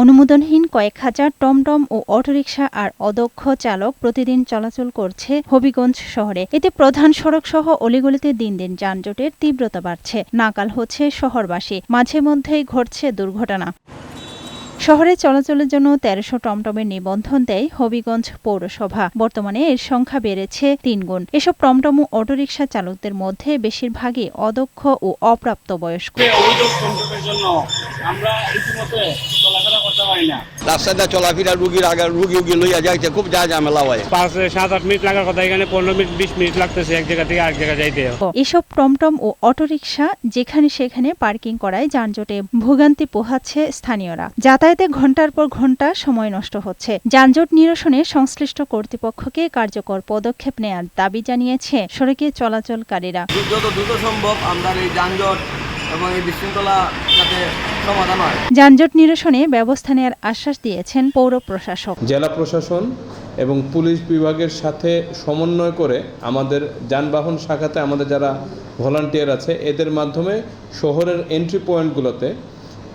অনুমোদনহীন কয়েক হাজার টমটম ও অটোরিকশা আর অদক্ষ চালক প্রতিদিন চলাচল করছে হবিগঞ্জ শহরে। এতে প্রধান সড়ক সহ অলিগলিতে দিন দিন যানজটের তীব্রতা বাড়ছে। নাকাল হচ্ছে শহরবাসী, মাঝে মধ্যেই ঘটছে দুর্ঘটনা। শহরে চলাচলের জন্য ১৩০০ টমটমের নিবন্ধন দেয় হবিগঞ্জ পৌরসভা। বর্তমানে এর সংখ্যা বেড়েছে ৩ গুণ। এসব টমটম ও অটোরিকশা চালকদের মধ্যে বেশিরভাগই অদক্ষ ও অপ্রাপ্তবয়স্ক। রাস্তাটা চলাফেরা রুগী লইয়া যাইতে খুব ঝামেলা হয়। ৫-৭-৮ মিনিট লাগার কথা, এখানে ১৫ মিনিট ২০ মিনিট লাগতেছে এক জায়গা থেকে আরেক জায়গায় যাইতে। এসব টমটম ও অটোরিকশা যেখানে সেখানে পার্কিং করায় যানজটে ভোগান্তি পোহাচ্ছে স্থানীয়রা। যাতায়াতে ঘণ্টার পর ঘণ্টা সময় নষ্ট হচ্ছে। যানজট নিরসনে সংশ্লিষ্ট কর্তৃপক্ষকে কার্যকর পদক্ষেপ নেয়ার দাবি জানিয়েছে সড়কে চলাচলকারীরা। যত দ্রুত সম্ভব আমরা এই যানজট এবং এই বিশৃঙ্খলা যাতে সমাধান হয়। যানজট নিরসনে ব্যবস্থা নেওয়ার আশ্বাস দিয়েছেন পৌর প্রশাসক। জেলা প্রশাসন এবং পুলিশ বিভাগের সাথে সমন্বয় করে আমাদের যানবাহন শাখাতে আমাদের যারা ভলান্টিয়ার আছে এদের মাধ্যমে শহরের এন্ট্রি পয়েন্টগুলোতে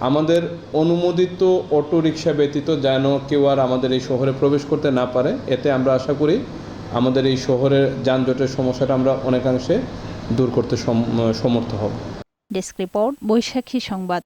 আমাদের অনুমোদিত অটোরিকশা ব্যতীত যেন কেউ আর আমাদের এই শহরে প্রবেশ করতে না পারে। এতে আমরা আশা করি আমাদের এই শহরের যানজটের সমস্যাটা আমরা অনেকাংশে দূর করতে সমর্থ হব। ডেস্ক রিপোর্ট, বৈশাখী সংবাদ।